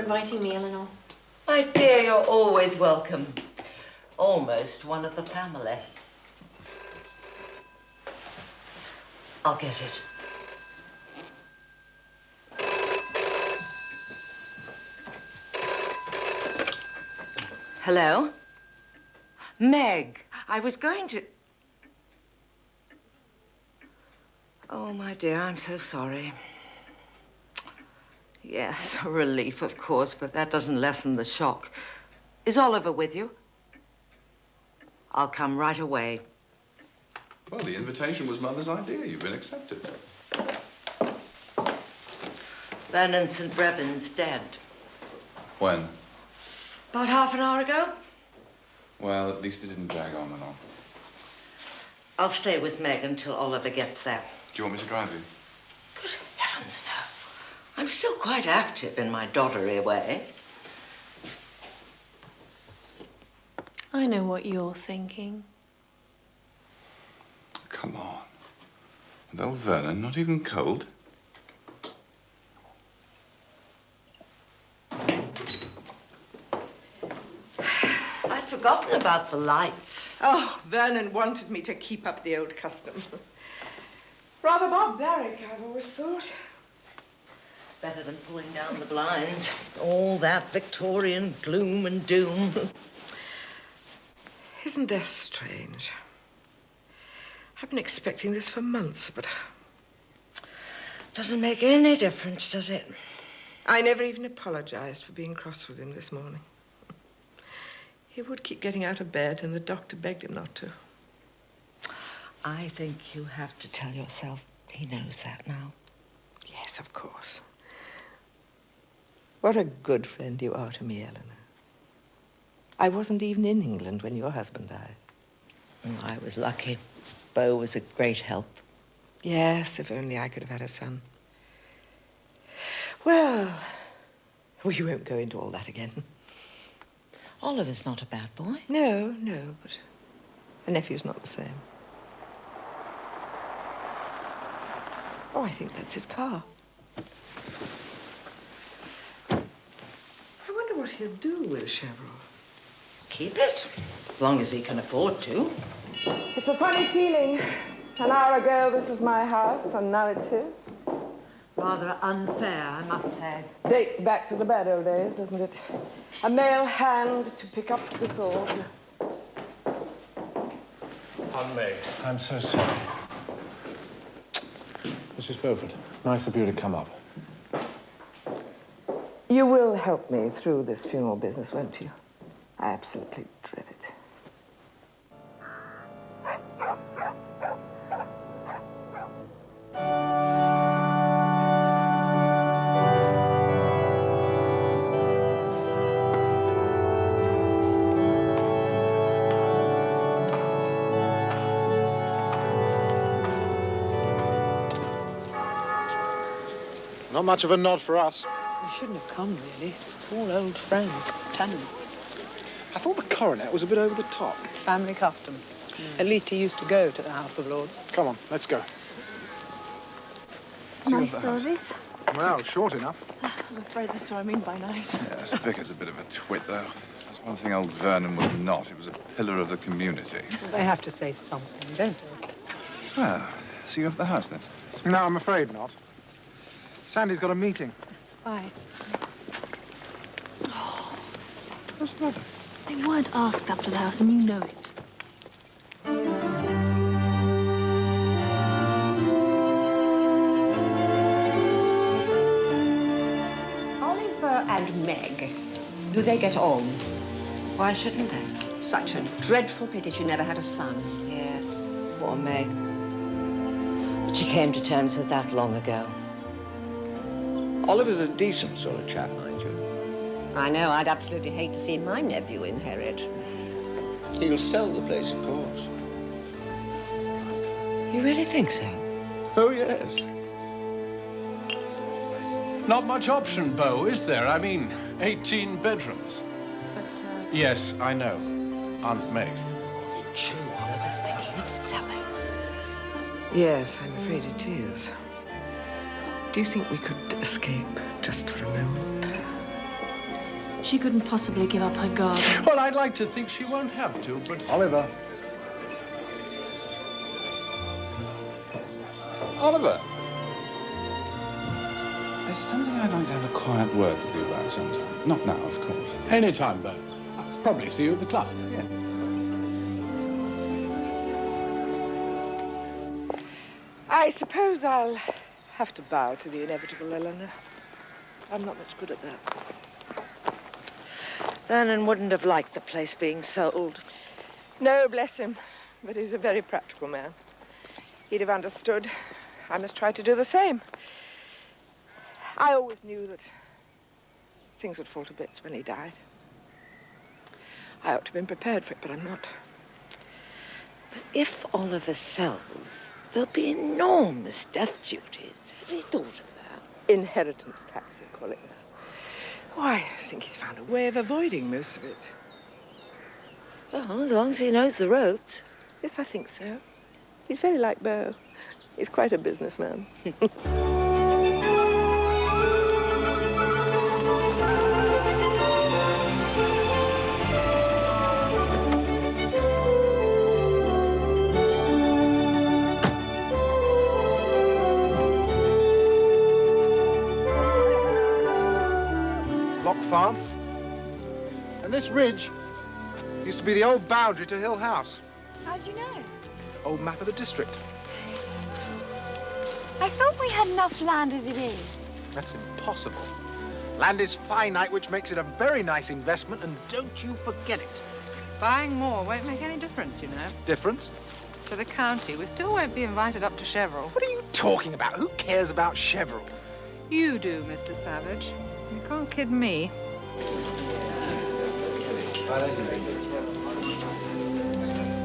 inviting me, Eleanor. My dear, you're always welcome. Almost one of the family. I'll get it. Hello? Meg, I was going to... Oh, my dear, I'm so sorry. Yes, a relief, of course, but that doesn't lessen the shock. Is Oliver with you? I'll come right away. Well, the invitation was Mother's idea. You've been accepted. Vernon St. Brevins dead. When? About half an hour ago. Well, at least it didn't drag on and on. I'll stay with Meg until Oliver gets there. Do you want me to drive you? Good heavens, no. I'm still quite active in my doddery way. I know what you're thinking. Come on. With old Vernon, not even cold? I'd forgotten about the lights. Oh, Vernon wanted me to keep up the old custom. Rather barbaric, I've always thought. Better than pulling down the blinds. All that Victorian gloom and doom. Isn't death strange? I've been expecting this for months, but... Doesn't make any difference, does it? I never even apologized for being cross with him this morning. He would keep getting out of bed, and the doctor begged him not to. I think you have to tell yourself he knows that now. Yes, of course. What a good friend you are to me, Eleanor. I wasn't even in England when your husband died. Oh, I was lucky. Beau was a great help. Yes, if only I could have had a son. Well, we won't go into all that again. Oliver's not a bad boy. No, but a nephew's not the same. Oh, I think that's his car. I wonder what he'll do with Chevrolet. Keep it, as long as he can afford to. It's a funny feeling. An hour ago, this was my house, and now it's his. Rather unfair, I must say. Dates back to the bad old days, doesn't it? A male hand to pick up the sword. Aunt May, I'm so sorry. Mrs. Beaufort, nice of you to come up. You will help me through this funeral business, won't you? I absolutely dread it. Not much of a nod for us. We shouldn't have come, really. It's all old friends, tenants. I thought the coronet was a bit over the top. Family custom. At least he used to go to the House of Lords. Come on, let's go. Nice service. Well, short enough. I'm afraid that's what I mean by nice. Yes, Vicar's a bit of a twit, though. That's one thing old Vernon was not. He was a pillar of the community. Well, they have to say something, don't they? Well, see you up at the house, then? No, I'm afraid not. Sandy's got a meeting. Bye. What's the matter? They weren't asked up to the house, and you know it. Oliver and Meg, do they get on? Why shouldn't they? Such a dreadful pity she never had a son. Yes, poor Meg. But she came to terms with that long ago. Oliver's a decent sort of chap, mind you. I know, I'd absolutely hate to see my nephew inherit. He'll sell the place, of course. You really think so? Oh, yes. Not much option, Beau, is there? I mean, 18 bedrooms. But, Yes, I know. Aunt Meg. Is it true Oliver's thinking of selling? Yes, I'm afraid it is. Do you think we could escape just for a moment? She couldn't possibly give up her garden. Well, I'd like to think she won't have to, but... Oliver. Oliver! There's something I'd like to have a quiet word with you about sometime. Not now, of course. Anytime, Bo. I'll probably see you at the club. Yes. I suppose I'll have to bow to the inevitable, Eleanor. I'm not much good at that. Vernon wouldn't have liked the place being sold. No, bless him. But he's a very practical man. He'd have understood. I must try to do the same. I always knew that things would fall to bits when he died. I ought to have been prepared for it, but I'm not. But if Oliver sells, there'll be enormous death duties. Has he thought of that? Inheritance tax, they call it now. Why, I think he's found a way of avoiding most of it. Well, as long as he knows the ropes. Yes, I think so. He's very like Beau. He's quite a businessman. Lock Farm. And this ridge used to be the old boundary to Hill House. How'd you know? Old map of the district. I thought we had enough land as it is. That's impossible. Land is finite, which makes it a very nice investment, and don't you forget it. Buying more won't make any difference, you know. Difference? To the county, we still won't be invited up to Cheverel. What are you talking about? Who cares about Cheverel? You do, Mr. Savage. You can't kid me.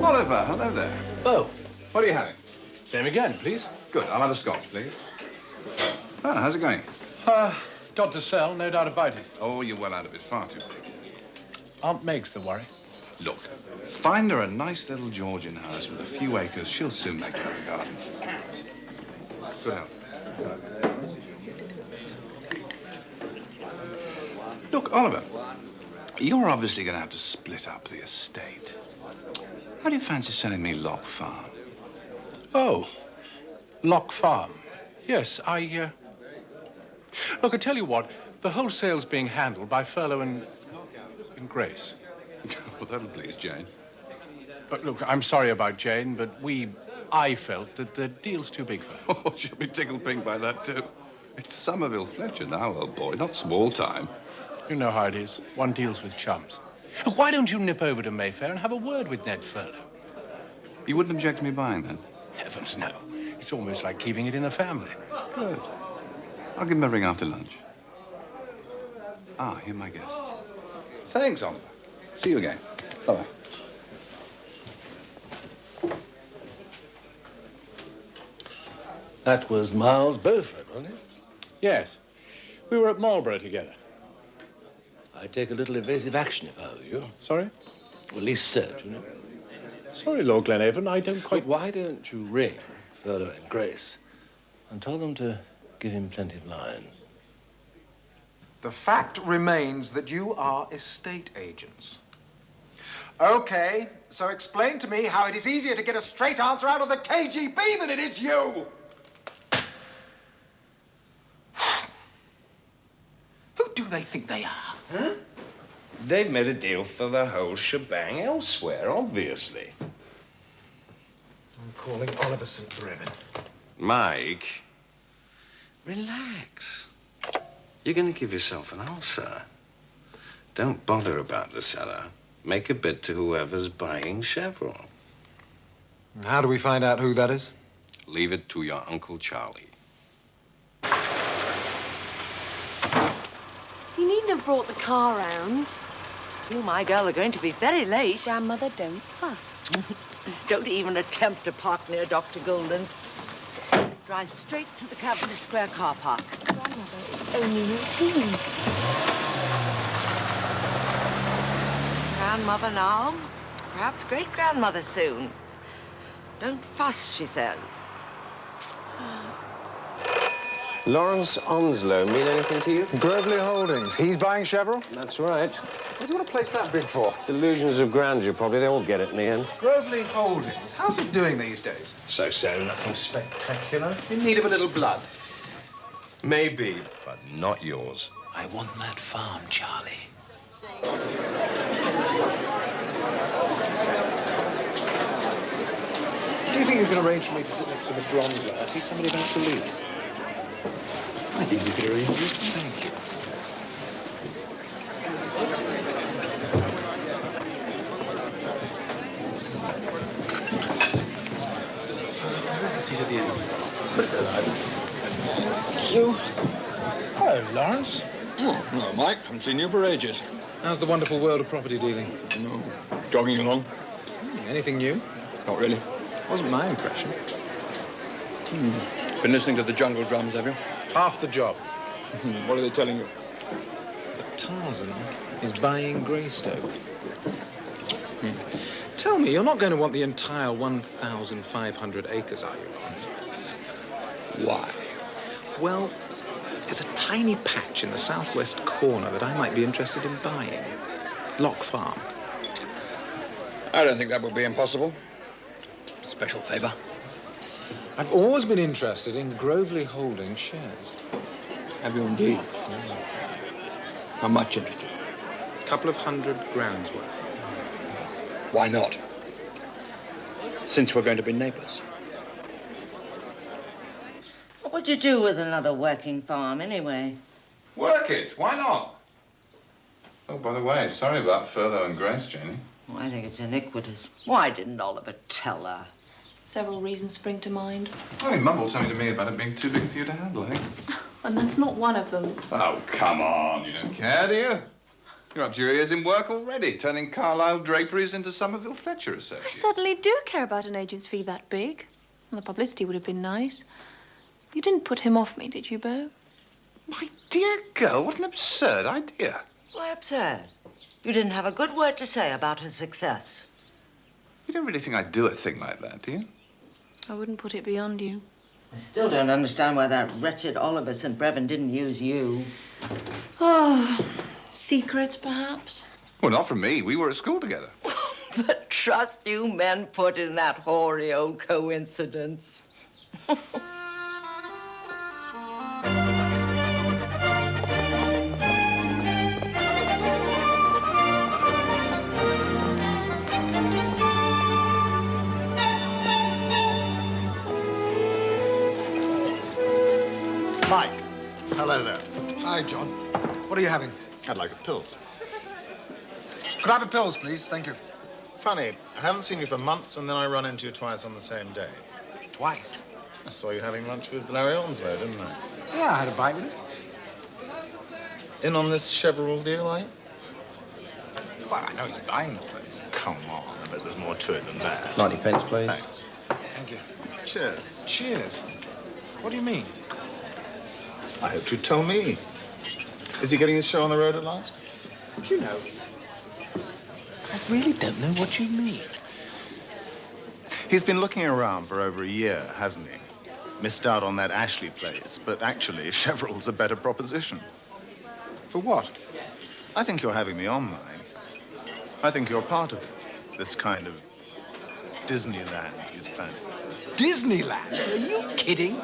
Oliver, hello there. Bo, What are you having? same again, please. Good, I'll have a scotch, please. Ah, how's it going? Got to sell, no doubt about it. Oh, you're well out of it, far too big. Aunt Meg's the worry. Look, find her a nice little Georgian house with a few acres. She'll soon make her a garden. Good health. Look, Oliver, you're obviously going to have to split up the estate. How do you fancy selling me Lock Farm? Oh, Lock Farm. Yes, Look, I tell you what, the wholesale's being handled by Furlow and Grace. Well, that'll please Jane. But look, I'm sorry about Jane, but I felt that the deal's too big for her. Oh, she'll be tickled pink by that, too. It's Somerville Fletcher now, old boy, not small time. You know how it is. One deals with chums. Why don't you nip over to Mayfair and have a word with Ned Furlow? You wouldn't object to me buying, then? Heavens, no. It's almost like keeping it in the family. Good. I'll give him a ring after lunch. Ah, here are my guests. Thanks, Oliver. See you again. Bye-bye. That was Miles Beaufort, wasn't it? Yes. We were at Marlborough together. I'd take a little evasive action if I were you. Sorry? Or at least search, you know. Sorry, Lord Glenavon, I don't quite... But why don't you ring Furlow and Grace and tell them to give him plenty of line? The fact remains that you are estate agents. Okay, so explain to me how it is easier to get a straight answer out of the KGB than it is you! Who do they think they are? Huh? They've made a deal for the whole shebang elsewhere, obviously. I'm calling Oliver St. Brevin. Mike, relax. You're going to give yourself an ulcer. Don't bother about the cellar. Make a bid to whoever's buying Cheverel. How do we find out who that is? Leave it to your Uncle Charlie. You needn't have brought the car round. You, my girl, are going to be very late. Grandmother, don't fuss. Don't even attempt to park near Dr. Golden. Drive straight to the Cavendish Square car park. Grandmother, it's only routine. Grandmother now, perhaps great-grandmother soon. Don't fuss, she says. Lawrence Onslow mean anything to you? Grovely Holdings. He's buying Chevrolet? That's right. What's he got a place that big for? Delusions of grandeur, probably. They all get it in the end. Grovely Holdings. How's it doing these days? So-so, nothing spectacular. In need of a little blood. Maybe, but not yours. I want that farm, Charlie. Do you think you can arrange for me to sit next to Mr. Onslow? I see somebody about to leave. I think we could arrange this. Thank you. There is a seat at the end of the bus. Thank you. Hello, Lawrence. Oh, hello, Mike. Haven't seen you for ages. How's the wonderful world of property dealing? No, jogging along. Anything new? Not really. Wasn't my impression. Been listening to the jungle drums, have you? Half the job. What are they telling you? That Tarzan is buying Greystoke. Tell me, you're not going to want the entire 1,500 acres, are you, Lawrence? Why? Well, there's a tiny patch in the southwest corner that I might be interested in buying. Lock Farm. I don't think that would be impossible. Special favor. I've always been interested in Grovely Holdings shares. Have you indeed? How much interested? A couple of $100,000 worth. Why not? Since we're going to be neighbors. What would you do with another working farm, anyway? Work it. Why not? Oh, by the way, sorry about Furlough and Grace, Janie. Oh, I think it's iniquitous. Why didn't Oliver tell her? Several reasons spring to mind. Well, he mumbled something to me about it being too big for you to handle, eh? And that's not one of them. Oh, come on. You don't care, do you? You're up to your ears in work already, turning Carlisle draperies into Somerville Fletcher I Associates. certainly do care about an agent's fee that big. Well, the publicity would have been nice. You didn't put him off me, did you, Beau? My dear girl, what an absurd idea. Why absurd? You didn't have a good word to say about her success. You don't really think I'd do a thing like that, do you? I wouldn't put it beyond you. I still don't understand why that wretched Oliver St. Brevin didn't use you. Oh, secrets, perhaps? Well, not from me. We were at school together. The trust you men put in that hoary old coincidence. Mike. Hello there. Hi, John. What are you having? I'd like a pills. Could I have a pills, please? Thank you. Funny, I haven't seen you for months, and then I run into you twice on the same day. Twice? I saw you having lunch with Larry Onslow, didn't I? Yeah, I had a bite with him. In on this Chevrolet deal, are you? Well, I know he's buying the place. Come on, I bet there's more to it than that. 90 pence, please. Thanks. Thank you. Cheers. Cheers. What do you mean? I hoped you'd tell me. Is he getting his show on the road at last? Do you know? I really don't know what you mean. He's been looking around for over a year, hasn't he? Missed out on that Ashley place, but actually, Chevrolet's a better proposition. For what? I think you're having me on, Mike. I think you're part of it. This kind of Disneyland he's planning. Disneyland? Are you kidding?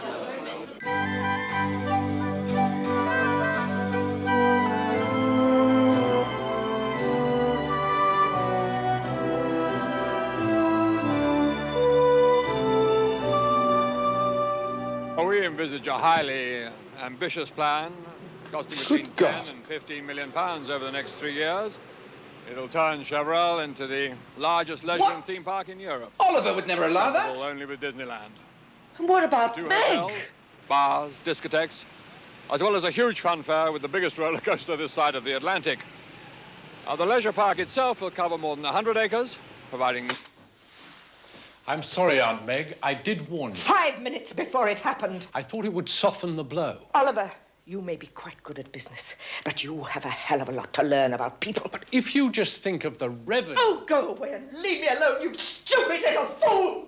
We envisage a highly ambitious plan costing between 10 and 15 million pounds over the next 3 years. It'll turn Chevrolet into the largest leisure and theme park in Europe. Oliver would never allow that. Only with Disneyland. And what about 2 Meg? hotels, bars, discotheques, as well as a huge funfair with the biggest roller coaster this side of the Atlantic. The leisure park itself will cover more than 100 acres, providing... I'm sorry, Aunt Meg. I did warn you. 5 minutes before it happened. I thought it would soften the blow. Oliver, you may be quite good at business, but you have a hell of a lot to learn about people. But if you just think of the revenue... Oh, go away and leave me alone, you stupid little fool!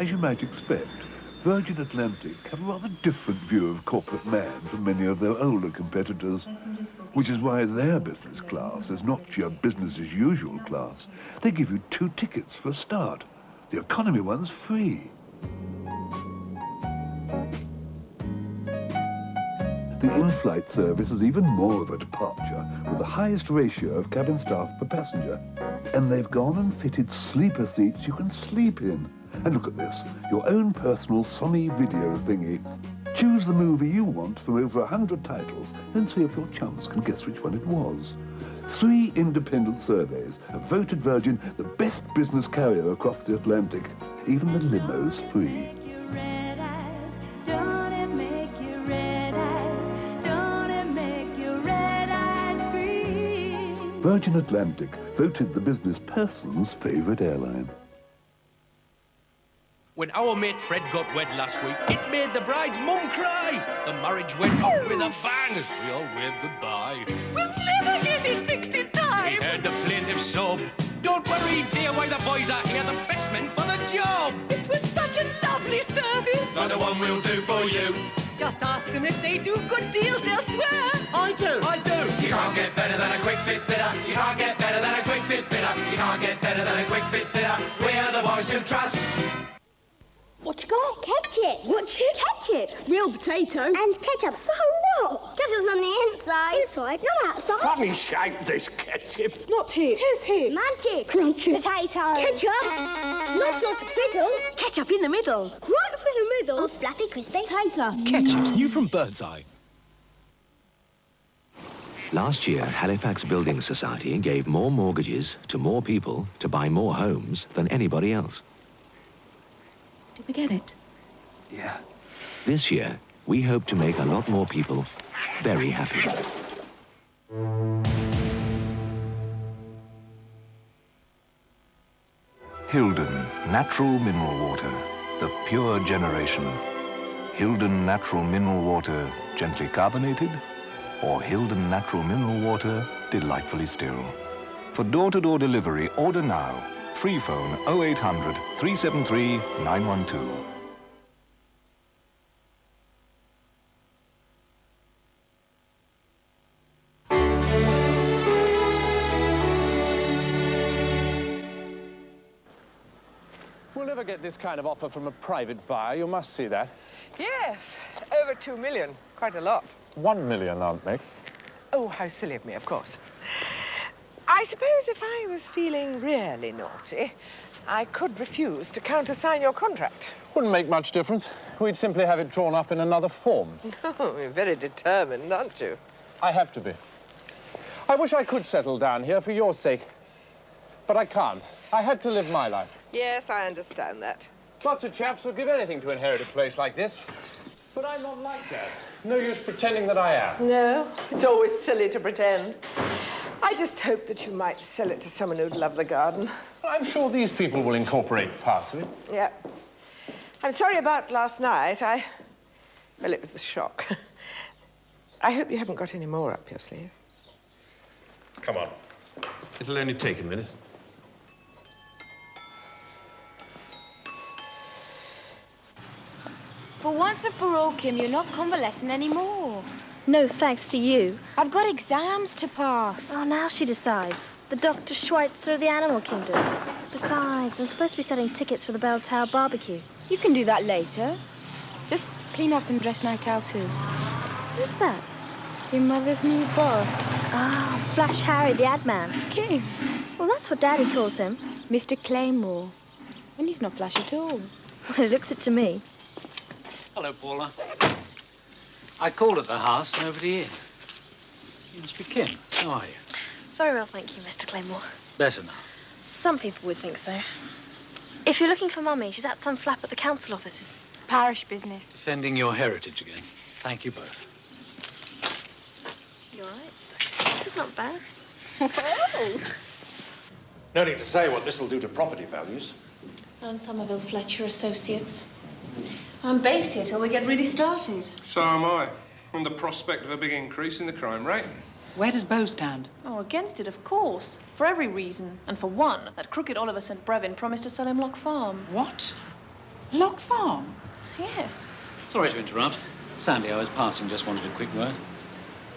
As you might expect, Virgin Atlantic have a rather different view of corporate man from many of their older competitors, which is why their business class is not your business-as-usual class. They give you 2 tickets for a start. The economy one's free. The in-flight service is even more of a departure, with the highest ratio of cabin staff per passenger. And they've gone and fitted sleeper seats you can sleep in. And look at this, your own personal Sony video thingy. Choose the movie you want from over 100 titles, then see if your chums can guess which one it was. 3 independent surveys have voted Virgin the best business carrier across the Atlantic. Even the limo's free. Virgin Atlantic voted the business person's favourite airline. When our mate Fred got wed last week, it made the bride's mum cry. The marriage went off with a bang as we all waved goodbye. We'll never get it fixed in time. We heard the plaintiff sob. Don't worry, dear, why the boys are here, the best men for the job. It was such a lovely service. Like the one we'll do for you. Just ask them if they do good deals, they'll swear. I do. I do. You can't get better than a quick fit fitter. You can't get better than a quick fit fitter. You can't get better than a quick fit fitter. We're the boys to trust. What you got? Ketchup. What's it? Ketchup. Real potato. And ketchup. So what? Ketchup's on the inside. Inside, not outside. Funny shape, this ketchup. Not here. Tis here. Mantis. Crunchy. Potato. Ketchup. Not a fiddle. Ketchup in the middle. Right through the middle. Oh, fluffy, crispy. Potato. Ketchup's new from Birdseye. Last year, Halifax Building Society gave more mortgages to more people to buy more homes than anybody else. Did we get it? Yeah. This year, we hope to make a lot more people very happy. Hilden Natural Mineral Water, the pure generation. Hilden Natural Mineral Water, gently carbonated, or Hilden Natural Mineral Water, delightfully still. For door-to-door delivery, order now. Free phone 0800 373 912. We'll never get this kind of offer from a private buyer. You must see that. Yes, over 2 million. Quite a lot. 1 million, Aunt Meg. Oh, how silly of me, of course. I suppose if I was feeling really naughty, I could refuse to countersign your contract. Wouldn't make much difference. We'd simply have it drawn up in another form. Oh, you're very determined, aren't you? I have to be. I wish I could settle down here for your sake. But I can't. I had to live my life. Yes, I understand that. Lots of chaps would give anything to inherit a place like this. But I'm not like that. No use pretending that I am. No, it's always silly to pretend. I just hoped that you might sell it to someone who'd love the garden. I'm sure these people will incorporate parts of it. Yeah. I'm sorry about last night. Well, it was the shock. I hope you haven't got any more up your sleeve. Come on. It'll only take a minute. For once and for all, Kim, you're not convalescent anymore. No thanks to you. I've got exams to pass. Oh, now she decides. The Dr. Schweitzer of the animal kingdom. Besides, I'm supposed to be selling tickets for the Bell Tower barbecue. You can do that later. Just clean up and dress Night Owl's food. Who's that? Your mother's new boss. Ah, Flash Harry, the ad man. Kim. Well, that's what Daddy calls him. Mr. Claymore. And he's not Flash at all. Well, it looks it to me. Hello, Paula. I called at the house, nobody in. You must be Kim. How are you? Very well, thank you, Mr. Claymore. Better now. Some people would think so. If you're looking for Mummy, she's at some flap at the council offices. Parish business. Defending your heritage again. Thank you both. You all right? That's not bad. No need to say what this will do to property values. And Somerville Fletcher Associates. I'm based here till we get really started. So am I, on the prospect of a big increase in the crime rate. Where does Beau stand? Oh, against it, of course. For every reason. And for one, that crooked Oliver St. Brevin promised to sell him Lock Farm. What? Lock Farm? Yes. Sorry to interrupt. Sandy, I was passing, just wanted a quick word.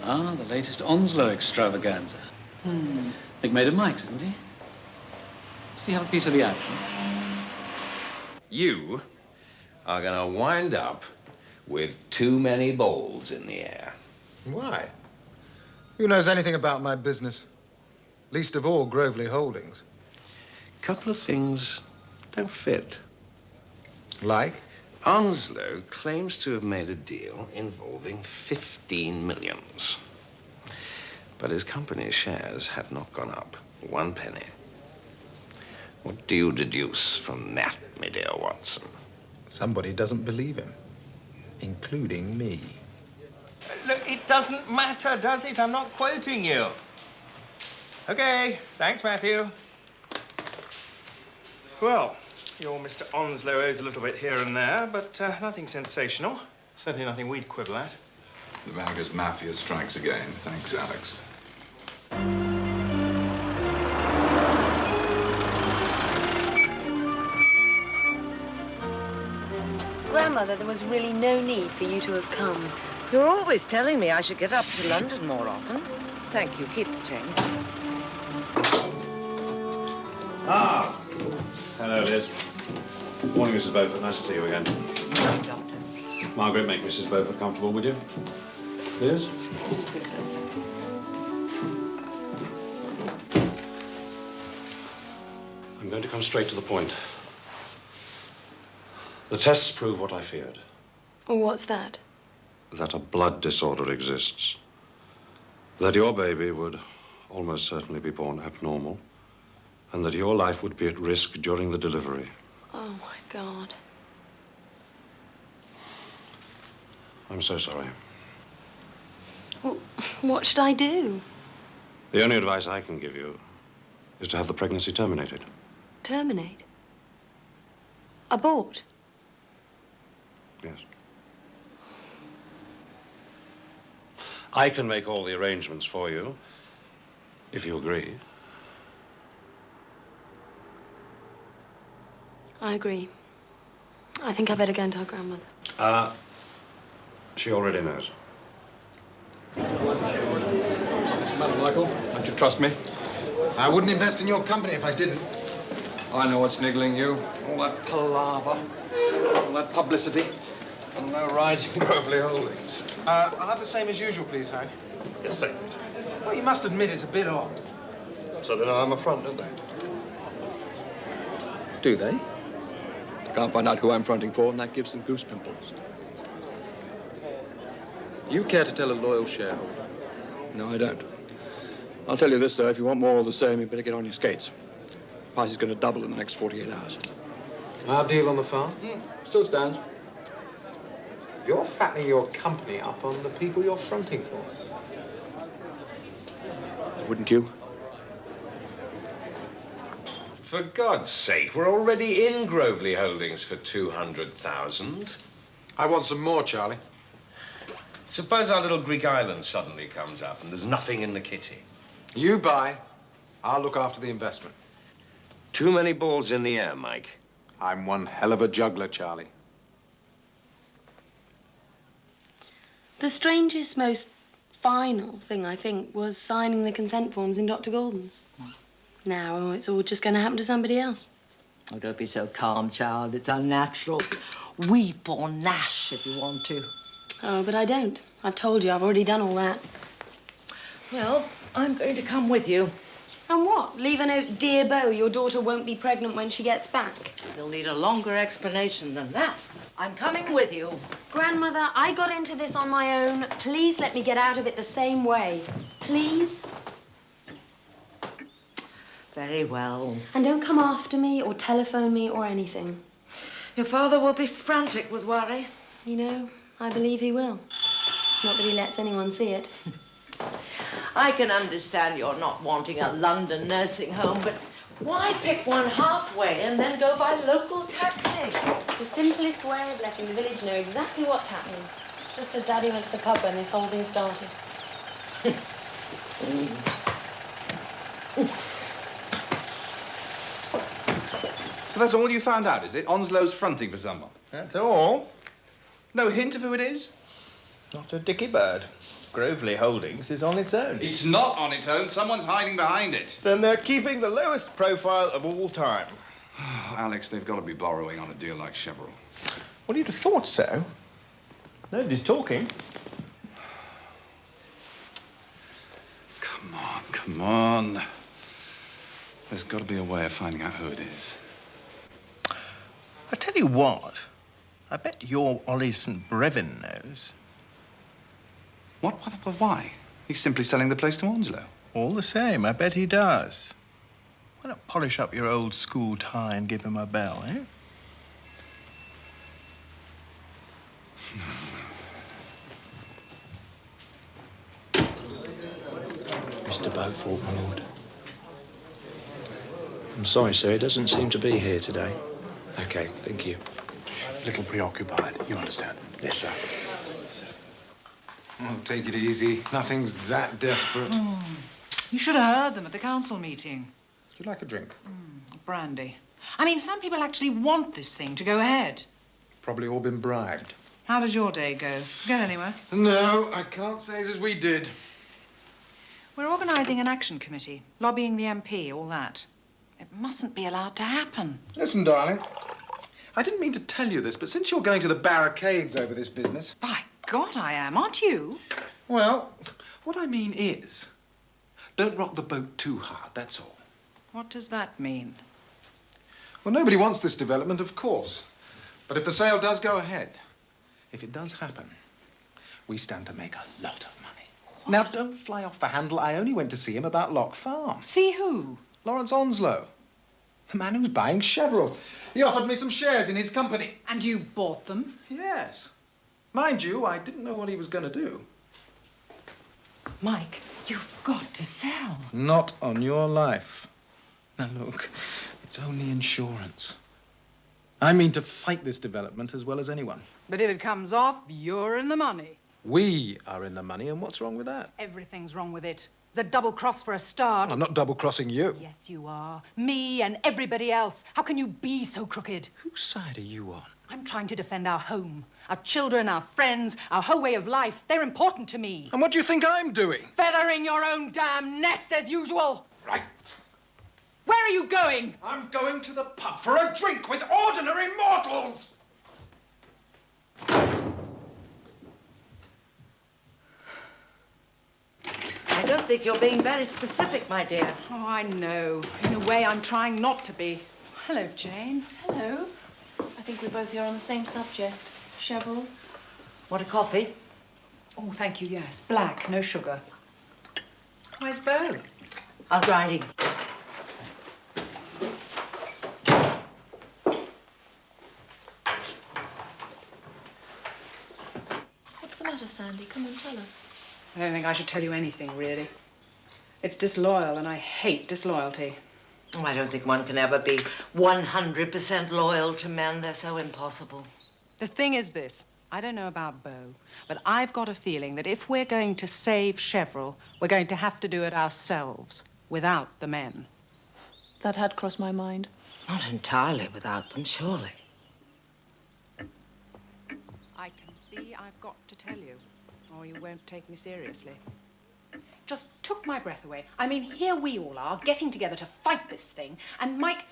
Ah, the latest Onslow extravaganza. Big mate of Mike's, isn't he? See how a piece of the action. You are going to wind up with too many balls in the air. Why? Who knows anything about my business? Least of all, Grovely Holdings. Couple of things don't fit. Like? Onslow claims to have made a deal involving 15 millions. But his company's shares have not gone up 1 penny. What do you deduce from that, my dear Watson? Somebody doesn't believe him, including me. Look, it doesn't matter, does it? I'm not quoting you. Okay, thanks, Matthew. Well, your Mr. Onslow owes a little bit here and there, but nothing sensational. Certainly nothing we'd quibble at. The Vargas Mafia strikes again. Thanks, Alex. Grandmother, there was really no need for you to have come. You're always telling me I should get up to London more often. Thank you. Keep the change. Ah! Hello, Liz. Morning, Mrs. Beaufort. Nice to see you again. Morning, Doctor. Margaret, make Mrs. Beaufort comfortable, would you? Liz? Mrs. Bickler. I'm going to come straight to the point. The tests prove what I feared, What's that? that a blood disorder exists. That your baby would almost certainly be born abnormal, and that your life would be at risk during the delivery. Oh, my God. I'm so sorry. Well, what should I do? The only advice I can give you is to have the pregnancy terminated. Terminate? Abort? Yes. I can make all the arrangements for you, if you agree. I agree. I think I better go and tell Grandmother. She already knows. What's the matter, Michael? Don't you trust me? I wouldn't invest in your company if I didn't. I know what's niggling you. All that palaver, all that publicity, and no rising Grovely Holdings. I'll have the same as usual, please, Harry. Yes, sir. Well, you must admit it's a bit odd. So they know I'm a front, don't they? Do they? Can't find out who I'm fronting for, and that gives them goose pimples. You care to tell a loyal shareholder? No, I don't. I'll tell you this, though. If you want more of the same, you better get on your skates. Price is going to double in the next 48 hours. Our deal on the farm? Still stands. You're fattening your company up on the people you're fronting for. Wouldn't you? For God's sake, we're already in Grovely Holdings for 200,000. I want some more, Charlie. Suppose our little Greek island suddenly comes up and there's nothing in the kitty. You buy, I'll look after the investment. Too many balls in the air, Mike. I'm one hell of a juggler, Charlie. The strangest, most final thing, I think, was signing the consent forms in Dr. Gordon's. Now it's all just going to happen to somebody else. Oh, don't be so calm, child. It's unnatural. Weep or gnash if you want to. Oh, but I don't. I've told you, I've already done all that. Well, I'm going to come with you. And what? Leave a note, dear Beau, your daughter won't be pregnant when she gets back. You'll need a longer explanation than that. I'm coming with you. Grandmother, I got into this on my own. Please let me get out of it the same way. Please? Very well. And don't come after me or telephone me or anything. Your father will be frantic with worry. You know, I believe he will. Not that he lets anyone see it. I can understand you're not wanting a London nursing home, but why pick one halfway and then go by local taxi? The simplest way of letting the village know exactly what's happening. Just as Daddy went to the pub when this whole thing started. That's all you found out, is it? Onslow's fronting for someone? That's all. No hint of who it is? Not a dicky bird. Grovely Holdings is on its own. It's not on its own. Someone's hiding behind it. Then they're keeping the lowest profile of all time. Alex, they've got to be borrowing on a deal like Chevrolet. Well, you'd have thought so. Nobody's talking. Come on, come on. There's got to be a way of finding out who it is. I tell you what, I bet your Ollie St. Brevin knows. What? Why? He's simply selling the place to Onslow. All the same, I bet he does. Why not polish up your old school tie and give him a bell, eh? Mr. Beaufort, my lord. I'm sorry, sir, he doesn't seem to be here today. Okay, thank you. A little preoccupied, you understand? Yes, sir. Oh, take it easy. Nothing's that desperate. You should have heard them at the council meeting. Would you like a drink? Brandy. I mean, some people actually want this thing to go ahead. Probably all been bribed. How does your day go? Get anywhere? No, I can't say it's as we did. We're organising an action committee, lobbying the MP, all that. It mustn't be allowed to happen. Listen, darling. I didn't mean to tell you this, but since you're going to the barricades over this business... By God, I am, aren't you? Well, what I mean is, don't rock the boat too hard, that's all. What does that mean? Well, nobody wants this development, of course. But if the sale does go ahead, if it does happen, we stand to make a lot of money. What? Now, don't fly off the handle. I only went to see him about Lock Farm. See who? Lawrence Onslow. The man who's buying Chevrolet. He offered me some shares in his company. And you bought them? Yes. Mind you, I didn't know what he was going to do. Mike, you've got to sell. Not on your life. Now, look, it's only insurance. I mean to fight this development as well as anyone. But if it comes off, you're in the money. We are in the money, and what's wrong with that? Everything's wrong with it. It's a double cross for a start. I'm not double-crossing you. Yes, you are. Me and everybody else. How can you be so crooked? Whose side are you on? I'm trying to defend our home, our children, our friends, our whole way of life. They're important to me. And what do you think I'm doing? Feathering your own damn nest as usual. Right. Where are you going? I'm going to the pub for a drink with ordinary mortals. I don't think you're being very specific, my dear. Oh, I know. In a way, I'm trying not to be. Hello, Jane. Hello. I think we're both here on the same subject. Chevrolet. Want a coffee? Oh, thank you, yes. Black, no sugar. Where's Bo? Out riding. What's the matter, Sandy? Come and tell us. I don't think I should tell you anything, really. It's disloyal, and I hate disloyalty. Oh, I don't think one can ever be 100% loyal to men. They're so impossible. The thing is this. I don't know about Bo, but I've got a feeling that if we're going to save Chevrolet, we're going to have to do it ourselves, without the men. That had crossed my mind. Not entirely without them, surely. I can see I've got to tell you, or you won't take me seriously. Just took my breath away. I mean, here we all are, getting together to fight this thing, and Mike...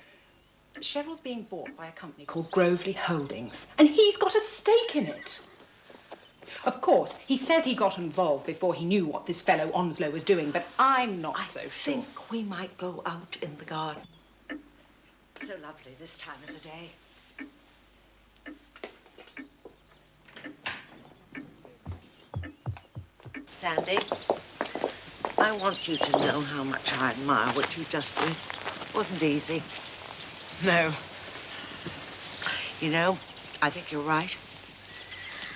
Cheryl's being bought by a company called Grovely Holdings, and he's got a stake in it. Of course, he says he got involved before he knew what this fellow Onslow was doing, but I'm not so sure. I think we might go out in the garden. So lovely this time of the day. Sandy, I want you to know how much I admire what you just did. It wasn't easy. No. You know, I think you're right.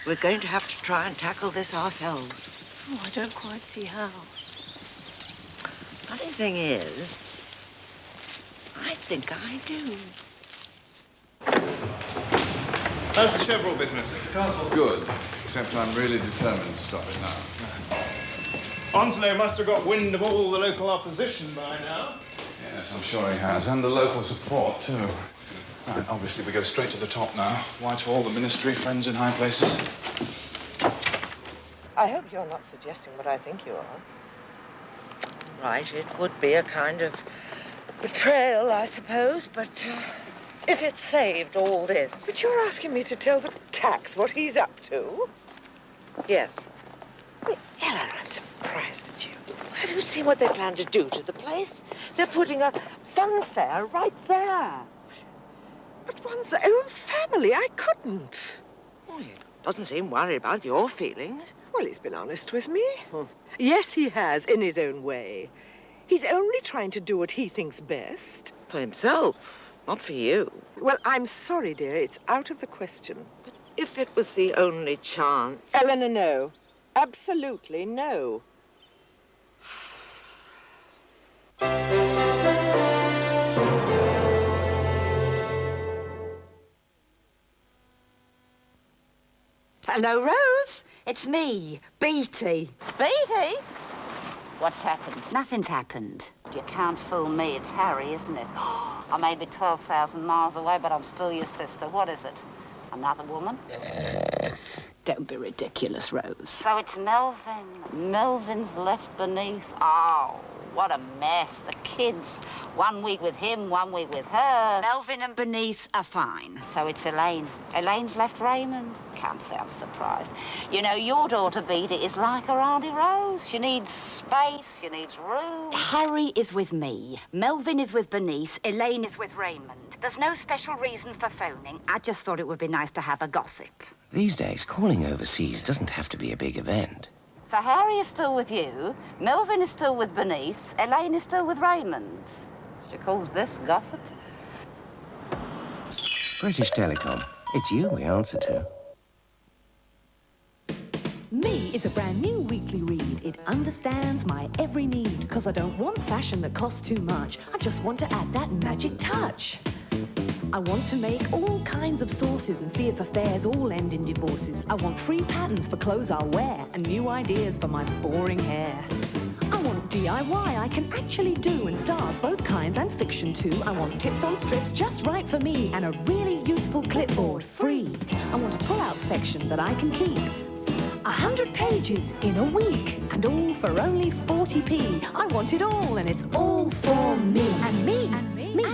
We're going to have to try and tackle this ourselves. Oh, I don't quite see how. Funny thing is, I think I do. How's the Chevrolet business? Good, except I'm really determined to stop it now. Onslow must have got wind of all the local opposition by now. Yes, I'm sure he has, and the local support, too. Right, obviously we go straight to the top now. Whitehall, the ministry, friends in high places. I hope you're not suggesting what I think you are. Right, it would be a kind of betrayal, I suppose, but if it saved all this... But you're asking me to tell the tax what he's up to? Yes. Ella, I'm surprised at you. Have you seen what they plan to do to the place? They're putting a fun fair right there. But one's own family, I couldn't. Oh, he doesn't seem worried about your feelings. Well, he's been honest with me. Yes, he has, in his own way. He's only trying to do what he thinks best. For himself, not for you. Well, I'm sorry, dear, it's out of the question. But if it was the only chance... Eleanor, no. Absolutely no. Hello, Rose. It's me, Beatty. Beatty? What's happened? Nothing's happened. You can't fool me. It's Harry, isn't it? I may be 12,000 miles away, but I'm still your sister. What is it? Another woman? Don't be ridiculous, Rose. So it's Melvin. Melvin's left beneath. Oh, what a mess. The kids. 1 week with him, 1 week with her. Melvin and Bernice are fine. So it's Elaine. Elaine's left Raymond. Can't say I'm surprised. You know, your daughter, Beatty, is like her Auntie Rose. She needs space, she needs room. Harry is with me. Melvin is with Bernice. Elaine is with Raymond. There's no special reason for phoning. I just thought it would be nice to have a gossip. These days, calling overseas doesn't have to be a big event. So Harry is still with you, Melvin is still with Bernice, Elaine is still with Raymond. She calls this gossip. British Telecom. It's you we answer to. Me is a brand new weekly read. It understands my every need. Because I don't want fashion that costs too much. I just want to add that magic touch. I want to make all kinds of sauces and see if affairs all end in divorces. I want free patterns for clothes I'll wear and new ideas for my boring hair. I want DIY I can actually do and stars both kinds and fiction too. I want tips on strips just right for me and a really useful clipboard free. I want a pull-out section that I can keep. 100 pages in a week and all for only 40p. I want it all and it's all for me. And me,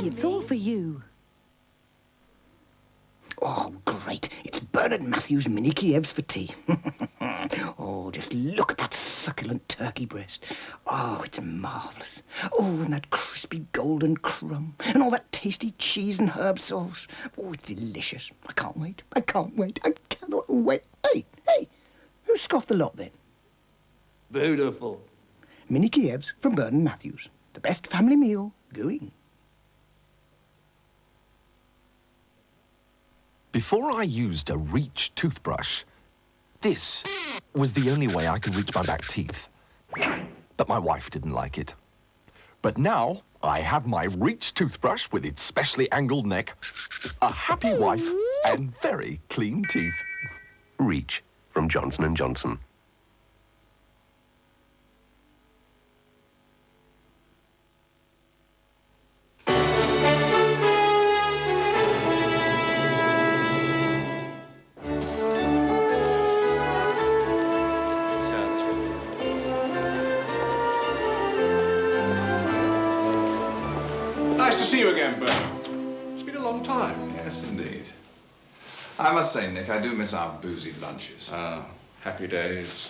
it's all for you. Oh, great. It's Bernard Matthews mini Kievs for tea. Oh, just look at that succulent turkey breast. Oh, it's marvellous. Oh, and that crispy golden crumb. And all that tasty cheese and herb sauce. Oh, it's delicious. I can't wait. I can't wait. I cannot wait. Hey, who scoffed the lot then? Beautiful. Mini Kievs from Bernard Matthews. The best family meal going. Before I used a Reach toothbrush, this was the only way I could reach my back teeth. But my wife didn't like it. But now I have my Reach toothbrush with its specially angled neck, a happy wife, and very clean teeth. Reach from Johnson & Johnson. Nice to see you again, Bernard. It's been a long time. Yes, indeed. I must say, Nick, I do miss our boozy lunches. Ah, happy days.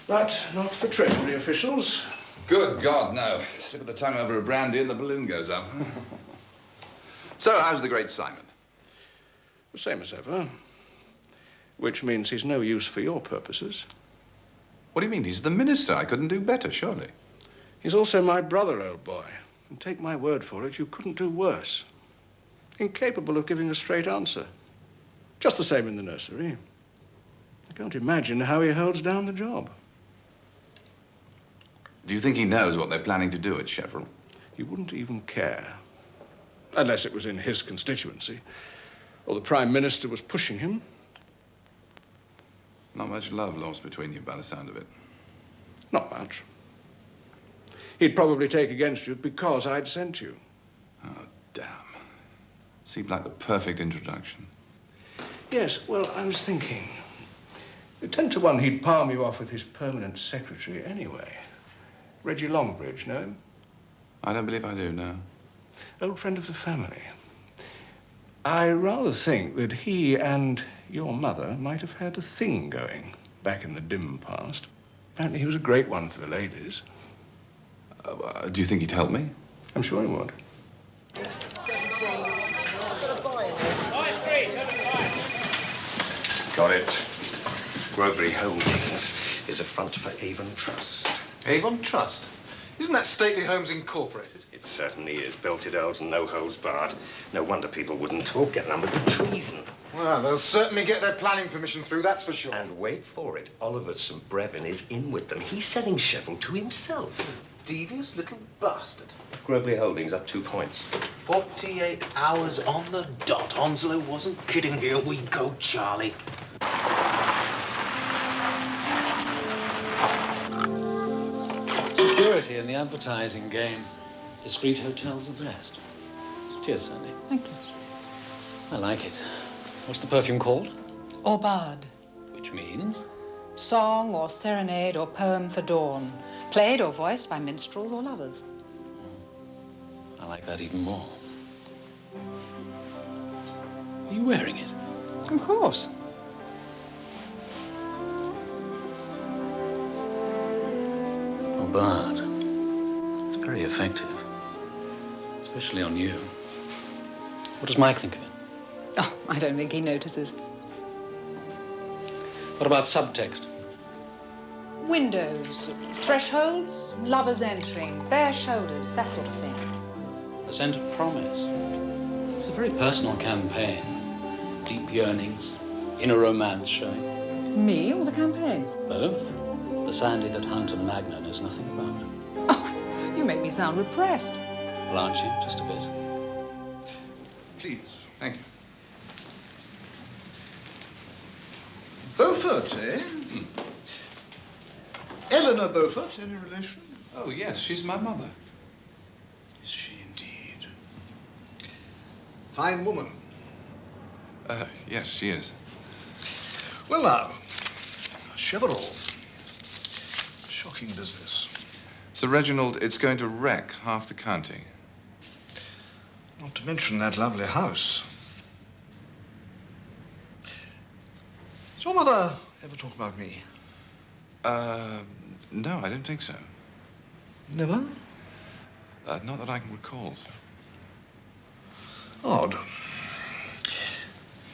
But not for Treasury officials. Good God, no. Slip of the tongue over a brandy and the balloon goes up. So, how's the great Simon? The same as ever. Which means he's no use for your purposes. What do you mean? He's the minister. I couldn't do better, surely. He's also my brother, old boy. And take my word for it, you couldn't do worse. Incapable of giving a straight answer. Just the same in the nursery. I can't imagine how he holds down the job. Do you think he knows what they're planning to do at Chevron? He wouldn't even care. Unless it was in his constituency. Or the Prime Minister was pushing him. Not much love lost between you by the sound of it. Not much. He'd probably take against you because I'd sent you. Oh, damn. Seemed like the perfect introduction. Yes, well, I was thinking. 10 to 1, he'd palm you off with his permanent secretary anyway. Reggie Longbridge, know him? I don't believe I do, no. Old friend of the family. I rather think that he and your mother might have had a thing going back in the dim past. Apparently he was a great one for the ladies. Do you think he'd help me? I'm sure he would. Got it. Grovery Holdings is a front for Avon Trust. Avon Trust? Isn't that Stately Homes Incorporated? It certainly is. Belted elves and no holds barred. No wonder people wouldn't talk, get numbered with treason. Well, they'll certainly get their planning permission through, that's for sure. And wait for it. Oliver St. Brevin is in with them. He's selling Sheffield to himself. Devious little bastard. Grovery Holdings up 2 points. 48 hours on the dot. Onslow wasn't kidding. Here we go, Charlie. Security in the advertising game. Discreet hotels are best. Cheers, Sandy. Thank you. I like it. What's the perfume called? Aubade. Which means? Song or serenade or poem for dawn. Played or voiced by minstrels or lovers. I like that even more. Are you wearing it? Of course. Aubade. It's very effective. Especially on you. What does Mike think of it? Oh, I don't think he notices. What about subtext? Windows, thresholds, lovers entering, bare shoulders, that sort of thing. A scent of promise. It's a very personal campaign. Deep yearnings, inner romance showing. Me or the campaign? Both. The Sandy that Hunt and Magna knows nothing about. Oh, you make me sound repressed. Well, aren't you? Just a bit. Please. Thank you. Beaufort, eh? Eleanor Beaufort, any relation? Oh, yes, she's my mother. Is she indeed? Fine woman. Yes, she is. Well, now, Chevrolet. Shocking business. Sir Reginald, it's going to wreck half the county. Not to mention that lovely house. Does your mother ever talk about me? No, I don't think so. Never? Not that I can recall, sir. Odd.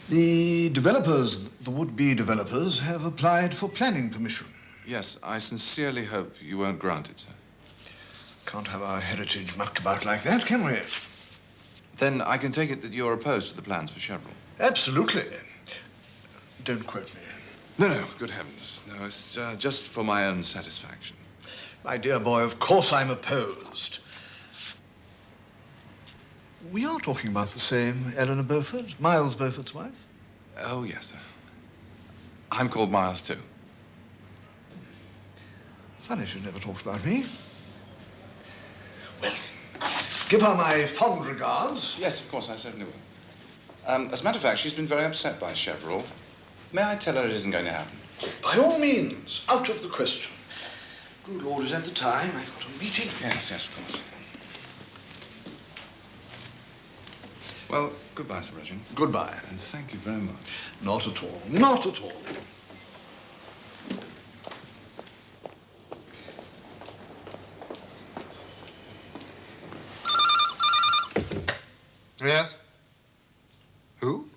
The developers, the would-be developers, have applied for planning permission. Yes, I sincerely hope you won't grant it, sir. Can't have our heritage mucked about like that, can we? Then I can take it that you're opposed to the plans for Chevrolet. Absolutely. Don't quote me. No, good heavens. No, it's just for my own satisfaction. My dear boy, of course I'm opposed. We are talking about the same Eleanor Beaufort, Miles Beaufort's wife. Oh, yes, sir. I'm called Miles, too. Funny she never talks about me. Well, give her my fond regards. Yes, of course, I certainly will. As a matter of fact, she's been very upset by Chevrolet. May I tell her it isn't going to happen? By all means, out of the question. Good Lord, is that the time? I've got a meeting. Yes, of course. Well, goodbye, Sir Reginald. Goodbye. And thank you very much. Not at all. Not at all. Yes? Who?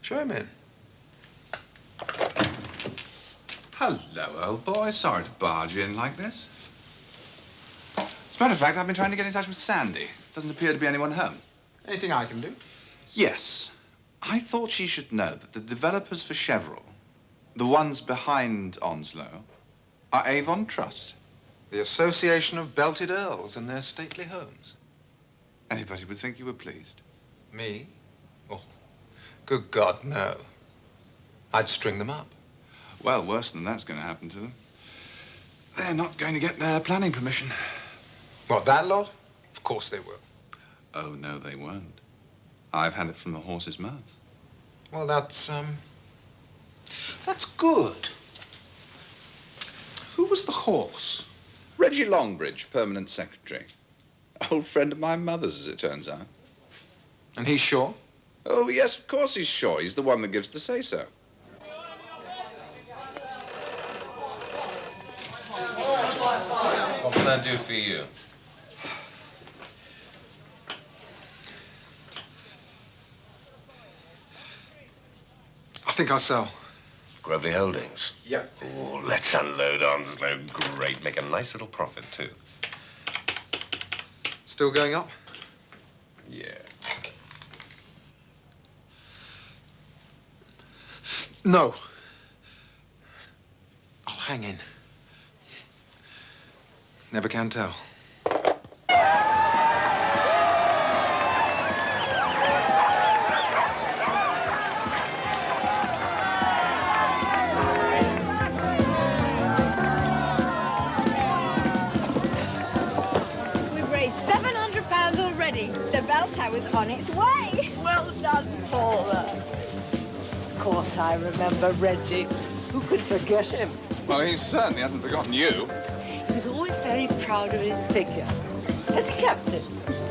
Show him in. Hello, old boy. Sorry to barge in like this. As a matter of fact, I've been trying to get in touch with Sandy. Doesn't appear to be anyone home. Anything I can do? Yes. I thought she should know that the developers for Chevrolet, the ones behind Onslow, are Avon Trust. The Association of Belted Earls and their stately homes. Anybody would think you were pleased. Me? Oh, good God, no. I'd string them up. Well, worse than that's going to happen to them. They're not going to get their planning permission. What, that lot? Of course they will. Oh, no, they weren't. I've had it from the horse's mouth. Well, that's good. Who was the horse? Reggie Longbridge, permanent secretary. Old friend of my mother's, as it turns out. And he's sure? Oh, yes, of course he's sure. He's the one that gives the say-so. What can I do for you? I think I'll sell. Grovely Holdings? Yep. Oh, let's unload Onslow. Great. Make a nice little profit, too. Still going up? Yeah. No. I'll hang in. Never can tell. We've raised £700 already. The bell tower's on its way. Well done, Paula. Of course, I remember Reggie. Who could forget him? Well, he certainly hasn't forgotten you. He was always very proud of his figure. Has he kept it?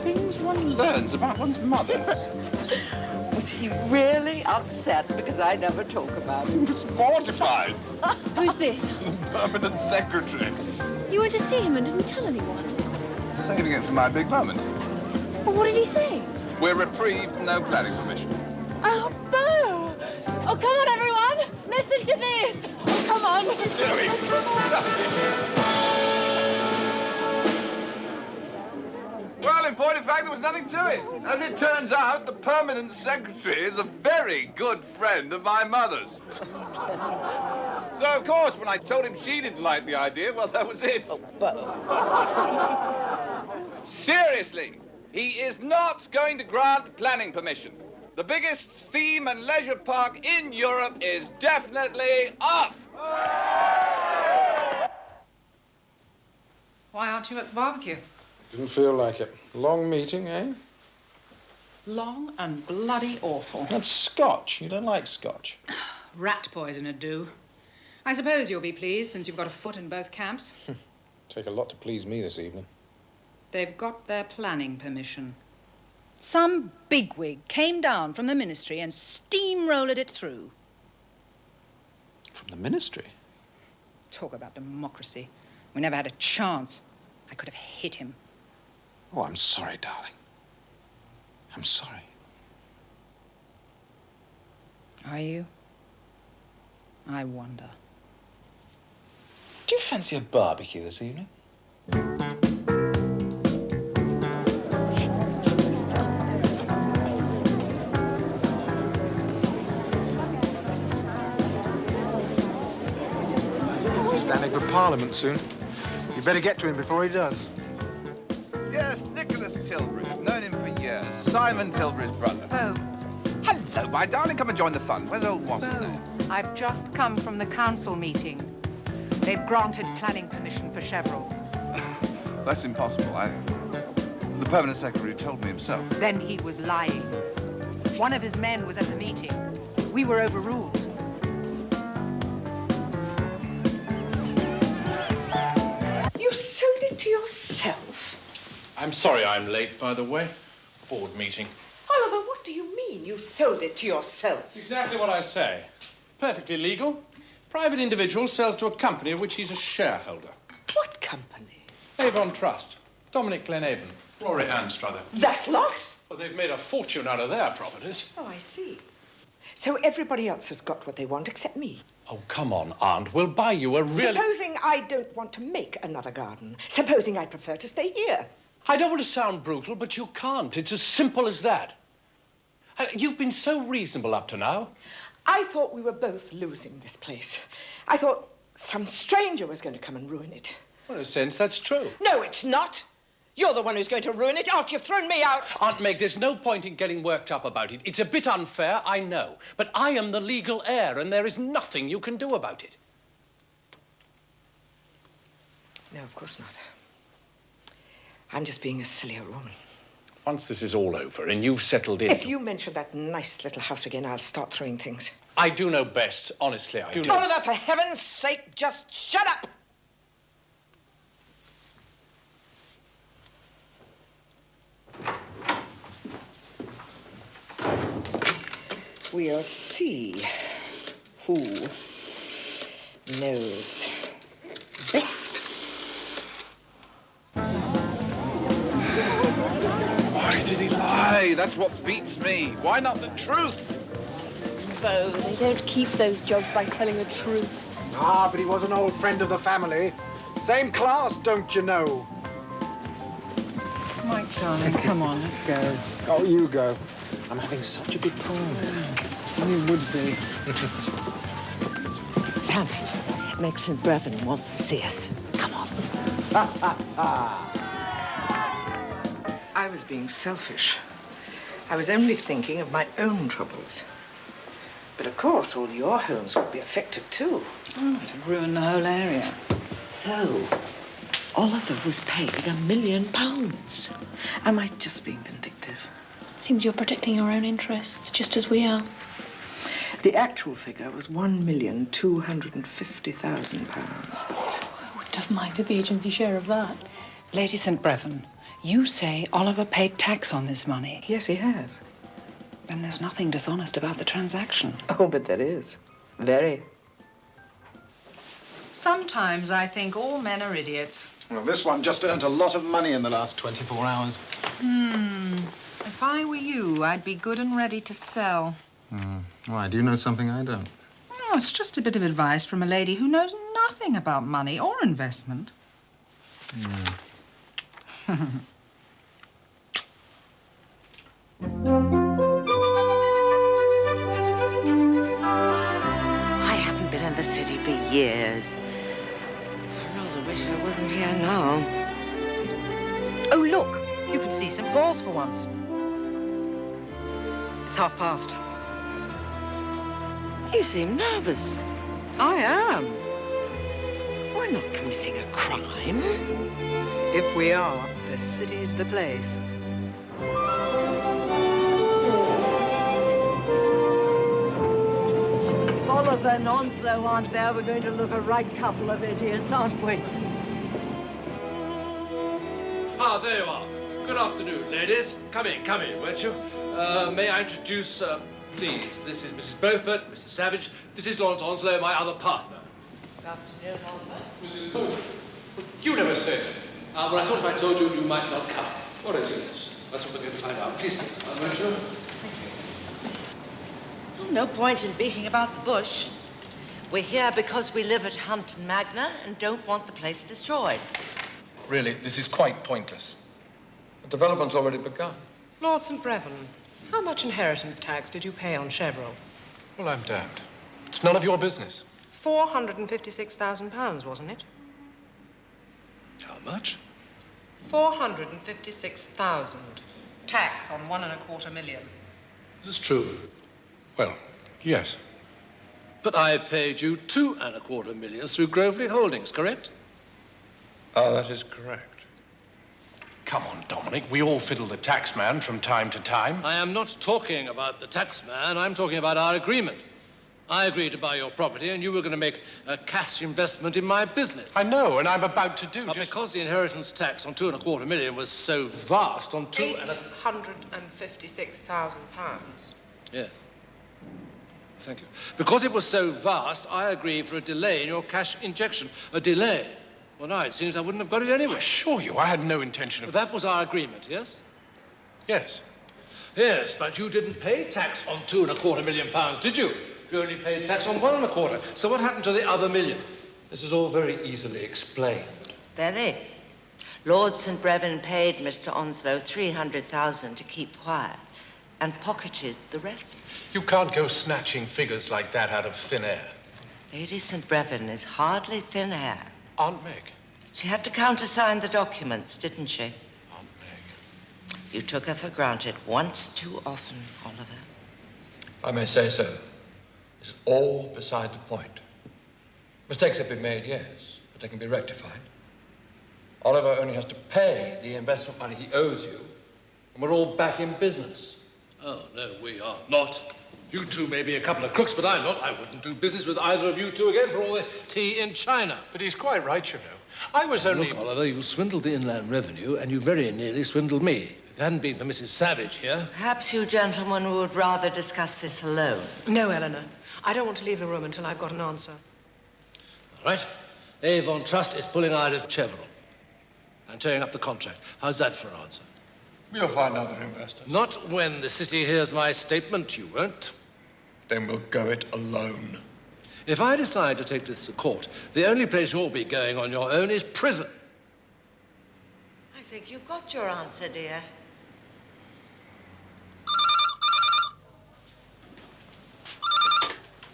Things one learns about one's mother. Was he really upset because I never talk about him? He was mortified. Who's this? Permanent secretary. You went to see him and didn't tell anyone. Saving it for my big moment. Well, what did he say? We're reprieved, no planning permission. Oh, boo! Oh, come on, everyone! Listen to this! Oh, come on! Well, in point of fact, there was nothing to it. As it turns out, the permanent secretary is a very good friend of my mother's. So, of course, when I told him she didn't like the idea, well, that was it. Seriously, he is not going to grant planning permission. The biggest theme and leisure park in Europe is definitely off. Why aren't you at the barbecue? Didn't feel like it. Long meeting, eh? Long and bloody awful. That's Scotch. You don't like Scotch. Rat poison would do. I suppose you'll be pleased since you've got a foot in both camps. Take a lot to please me this evening. They've got their planning permission. Some bigwig came down from the ministry and steamrolled it through. From the ministry? Talk about democracy. We never had a chance. I could have hit him. Oh, I'm sorry, darling. I'm sorry. Are you? I wonder. Do you fancy a barbecue this evening? Standing for Parliament soon. You better get to him before he does. Yes, Nicholas Tilbury. I've known him for years. Simon Tilbury's brother. Bo. Hello, my darling. Come and join the fun. Where's old Watson? I've just come from the council meeting. They've granted planning permission for Chevrolet. That's impossible. The permanent secretary told me himself. Then he was lying. One of his men was at the meeting. We were overruled. You sold it to yourself? I'm sorry I'm late, by the way. Board meeting. Oliver, what do you mean you sold it to yourself? Exactly what I say. Perfectly legal. Private individual sells to a company of which he's a shareholder. What company? Avon Trust. Dominic Glenavon. Rory Anstruther. That lot? Well, they've made a fortune out of their properties. Oh, I see. So everybody else has got what they want except me. Oh, come on, Aunt. We'll buy you a really... Supposing I don't want to make another garden. Supposing I prefer to stay here. I don't want to sound brutal, but you can't. It's as simple as that. You've been so reasonable up to now. I thought we were both losing this place. I thought some stranger was going to come and ruin it. Well, in a sense, that's true. No, it's not. You're the one who's going to ruin it after you've thrown me out. Aunt Meg, there's no point in getting worked up about it. It's a bit unfair, I know. But I am the legal heir, and there is nothing you can do about it. No, of course not. I'm just being a silly old woman. Once this is all over and you've settled in... If you mention that nice little house again, I'll start throwing things. I do know best. Honestly, I do know. Oliver, for heaven's sake, just shut up! We'll see who knows best. Why did he lie? That's what beats me. Why not the truth? Bo, they don't keep those jobs by telling the truth. Ah, but he was an old friend of the family. Same class, don't you know? Mike, darling, come on, let's go. Oh, you go. I'm having such a good time. You would be. Sam, Meg St. Brevin wants to see us. Come on. I was being selfish. I was only thinking of my own troubles. But of course, all your homes would be affected too. Oh, it'd ruin the whole area. So, Oliver was paid £1 million. Am I just being vindictive? Seems you're protecting your own interests, just as we are. The actual figure was £1,250,000. I wouldn't have minded the agency share of that. Lady St. Brevin, you say Oliver paid tax on this money. Yes, he has. Then there's nothing dishonest about the transaction. Oh, but there is. Very. Sometimes I think all men are idiots. Well, this one just earned a lot of money in the last 24 hours. If I were you, I'd be good and ready to sell. Why, do you know something I don't? Oh, it's just a bit of advice from a lady who knows nothing about money or investment. I haven't been in the city for years. I rather wish I wasn't here now. Oh, look, you can see St. Paul's for once. It's past. You seem nervous. I am. We're not committing a crime. If we are, the city's the place. If Oliver and Onslow aren't there, we're going to look a right couple of idiots, aren't we? Ah, there you are. Good afternoon, ladies. Come in, won't you? May I introduce, please, this is Mrs. Beaufort, Mr. Savage. This is Lawrence Onslow, my other partner. Good afternoon, Oliver. Mrs. Beaufort. You never said. But I thought if I told you, you might not come. What is this? That's what we're going to find out. Please sit down, won't you? Well, no point in beating about the bush. We're here because we live at Hunt and Magna and don't want the place destroyed. Really, this is quite pointless. The development's already begun. Lord St. Brevin, how much inheritance tax did you pay on Chevrolet? Well, I'm damned. It's none of your business. £456,000, wasn't it? How much? 456,000. Tax on £1.25 million. Is this true? Well, yes. But I paid you £2.25 million through Grovely Holdings, correct? That is correct. Come on, Dominic. We all fiddle the tax man from time to time. I am not talking about the tax man. I'm talking about our agreement. I agreed to buy your property, and you were going to make a cash investment in my business. I know, and I'm about to do but because the inheritance tax on £2.25 million was so vast on £856,000. Yes. Thank you. Because it was so vast, I agreed for a delay in your cash injection. A delay. Well, now it seems I wouldn't have got it anyway. I assure you, I had no intention of... But that was our agreement, yes? Yes. Yes, but you didn't pay tax on £2.25 million, did you? You only paid tax on £1.25. So what happened to the other million? This is all very easily explained. Very. Lord St. Brevin paid Mr. Onslow £300,000 to keep quiet and pocketed the rest. You can't go snatching figures like that out of thin air. Lady St. Brevin is hardly thin air. Aunt Meg. She had to countersign the documents, didn't she? Aunt Meg. You took her for granted once too often, Oliver. If I may say so, it's all beside the point. Mistakes have been made, yes, but they can be rectified. Oliver only has to pay the investment money he owes you, And we're all back in business. Oh, no, we are not. You two may be a couple of crooks, but I'm not. I wouldn't do business with either of you two again for all the tea in China. But he's quite right, you know. I was only... Look, Oliver, you swindled the Inland Revenue, and you very nearly swindled me. If it hadn't been for Mrs. Savage here... Perhaps you gentlemen would rather discuss this alone. No, Eleanor. I don't want to leave the room until I've got an answer. All right. Avon Trust is pulling out of Chevron and tearing up the contract. How's that for an answer? We'll find other investors. Not when the city hears my statement, you won't. Then we'll go it alone. If I decide to take this to court, the only place you'll be going on your own is prison. I think you've got your answer, dear.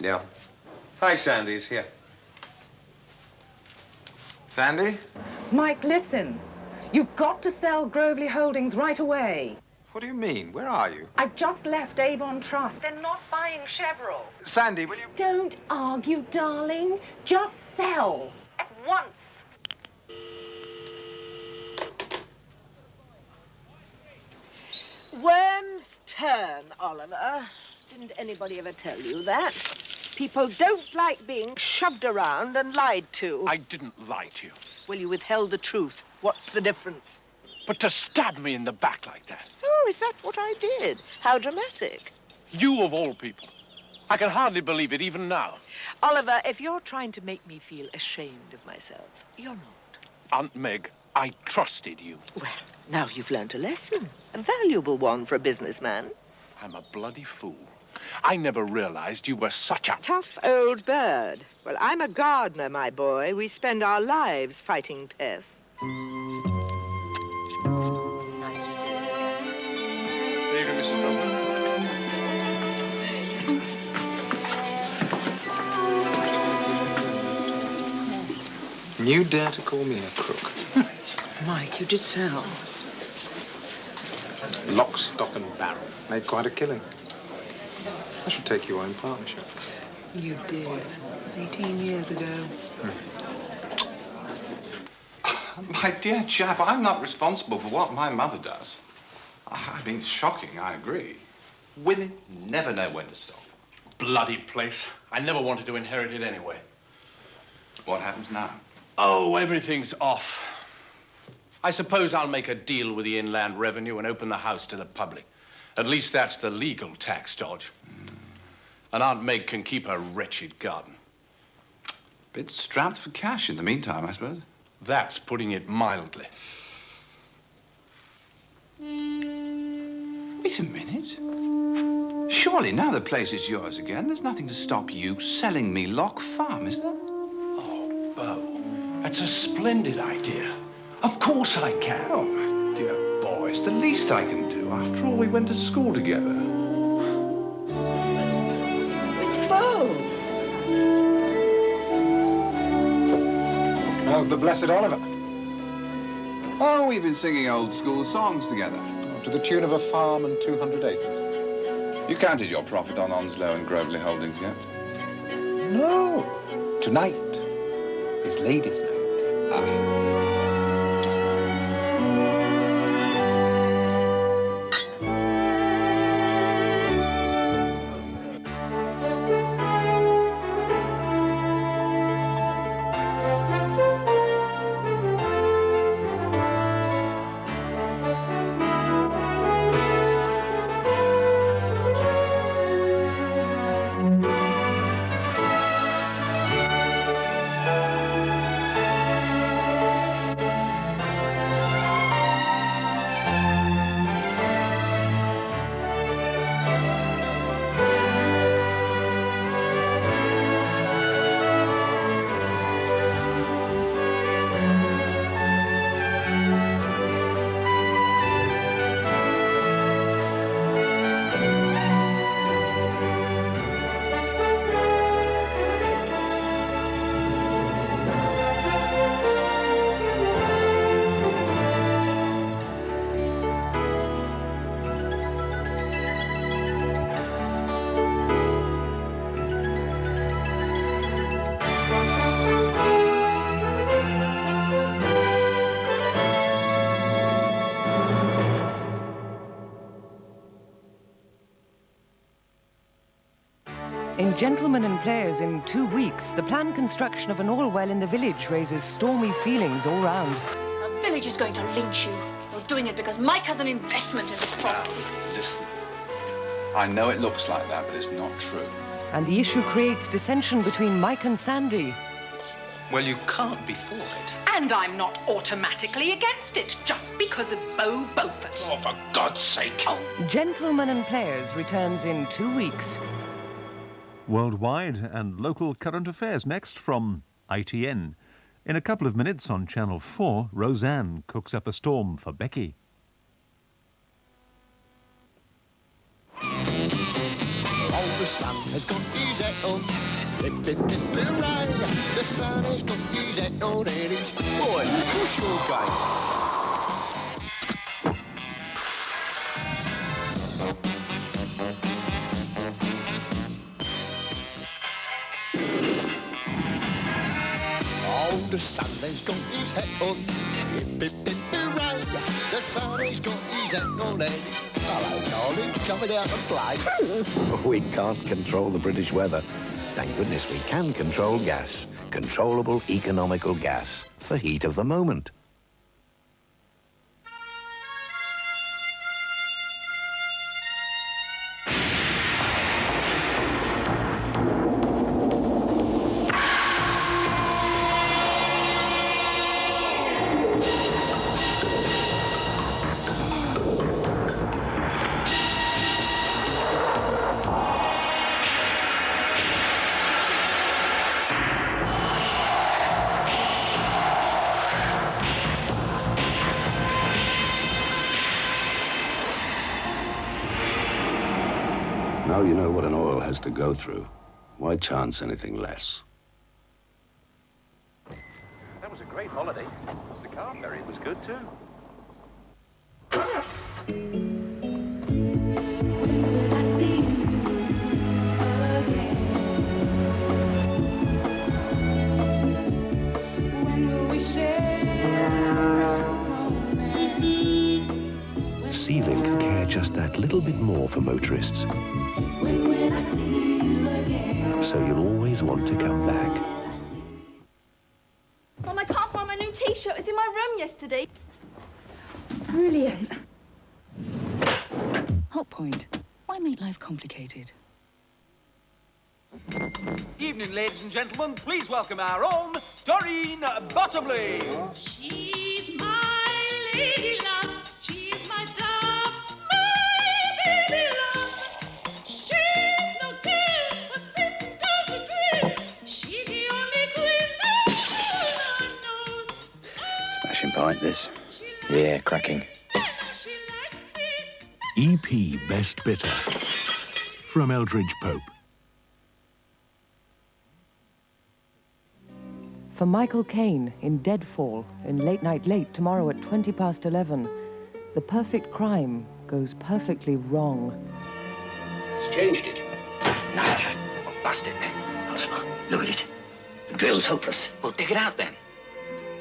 Yeah. Hi, Sandy's here. Sandy? Mike, listen. You've got to sell Grovely Holdings right away. What do you mean? Where are you? I've just left Avon Trust. They're not buying Chevron. Sandy, will you... Don't argue, darling. Just sell. At once. Worm's turn, Oliver. Didn't anybody ever tell you that? People don't like being shoved around and lied to. I didn't lie to you. Well, you withheld the truth. What's the difference? But to stab me in the back like that. Oh, is that what I did? How dramatic. You of all people. I can hardly believe it even now. Oliver, if you're trying to make me feel ashamed of myself, you're not. Aunt Meg, I trusted you. Well, now you've learned a lesson. A valuable one for a businessman. I'm a bloody fool. I never realized you were such a... Tough old bird. Well, I'm a gardener, my boy. We spend our lives fighting pests. There you go, Mrs. Bowman. You dare to call me a crook? Mike, you did sell. Lock, stock, and barrel. Made quite a killing. I should take you on in partnership. You did. 18 years ago. My dear chap, I'm not responsible for what my mother does. I mean, it's shocking, I agree. Women never know when to stop. Bloody place. I never wanted to inherit it anyway. What happens now? Oh, everything's off. I suppose I'll make a deal with the Inland Revenue and open the house to the public. At least that's the legal tax dodge. And Aunt Meg can keep her wretched garden. Bit strapped for cash in the meantime, I suppose. That's putting it mildly. Wait a minute. Surely now the place is yours again. There's nothing to stop you selling me Lock Farm, is there? Oh, Beau, that's a splendid idea. Of course I can. Oh, my dear boy, it's the least I can do. After all, we went to school together. It's Beau. How's the blessed Oliver? Oh, we've been singing old school songs together. To the tune of a farm and 200 acres. You counted your profit on Onslow and Grovely Holdings yet? No. Tonight is ladies' night. Gentlemen and players, in 2 weeks, the planned construction of an oil well in the village raises stormy feelings all round. The village is going to lynch you. You're doing it because Mike has an investment in this property. Listen, I know it looks like that, but it's not true. And the issue creates dissension between Mike and Sandy. Well, you can't be for it. And I'm not automatically against it, just because of Beau Beaufort. Oh, for God's sake. Oh. Gentlemen and Players returns in 2 weeks. Worldwide and local current affairs next from ITN. In a couple of minutes on Channel 4, Roseanne cooks up a storm for Becky. The sun has got his hat on. The sun has got his hat on and he's... Boy, what's your game? Oh, the sun has got his hat on. The sun has got his hat on and... Hello, darling. Coming out to play? We can't control the British weather. Thank goodness we can control gas. Controllable economical gas. The heat of the moment. Now you know what an oil has to go through. Why chance anything less? That was a great holiday. The car ferry was good too. Sealink care just that little bit more for motorists. So you'll always want to come back. Mum, I can't find my new T-shirt. It's in my room yesterday. Brilliant. Hot point. Why make life complicated? Evening, ladies and gentlemen. Please welcome our own Doreen Bottomley. She's my lady love. She's my dove, my baby love. She's no good for sitting down to drink. She's the only queen that knows. Smashing pint, this. Yeah, cracking. EP Best Bitter from Eldridge Pope. For Michael Caine in Deadfall in Late Night Late tomorrow at 11:20, the perfect crime goes perfectly wrong. It's changed it. Nada. We'll bust it then. Look at it. The drill's hopeless. We'll dig it out then.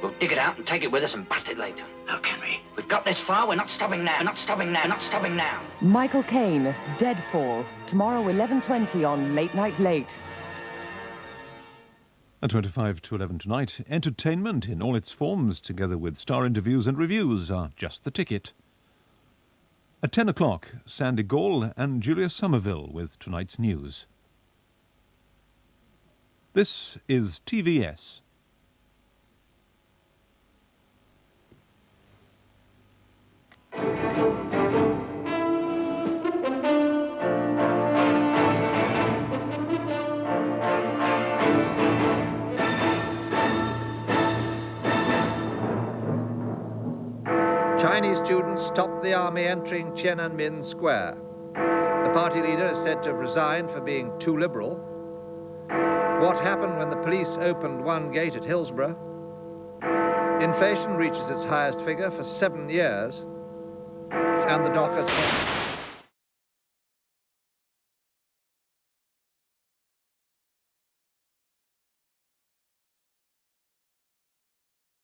We'll dig it out and take it with us and bust it later. How can we? We've got this far. We're not stopping now. We're not stopping now. We're not stopping now. Michael Caine, Deadfall, tomorrow 11:20 on Late Night Late. At 25 to 11 tonight, entertainment in all its forms, together with star interviews and reviews, are just the ticket. At 10 o'clock, Sandy Gall and Julia Somerville with tonight's news. This is TVS. Chinese students stopped the army entering Tiananmen Square. The party leader is said to have resigned for being too liberal. What happened when the police opened one gate at Hillsborough? Inflation reaches its highest figure for 7 years. And the dockers...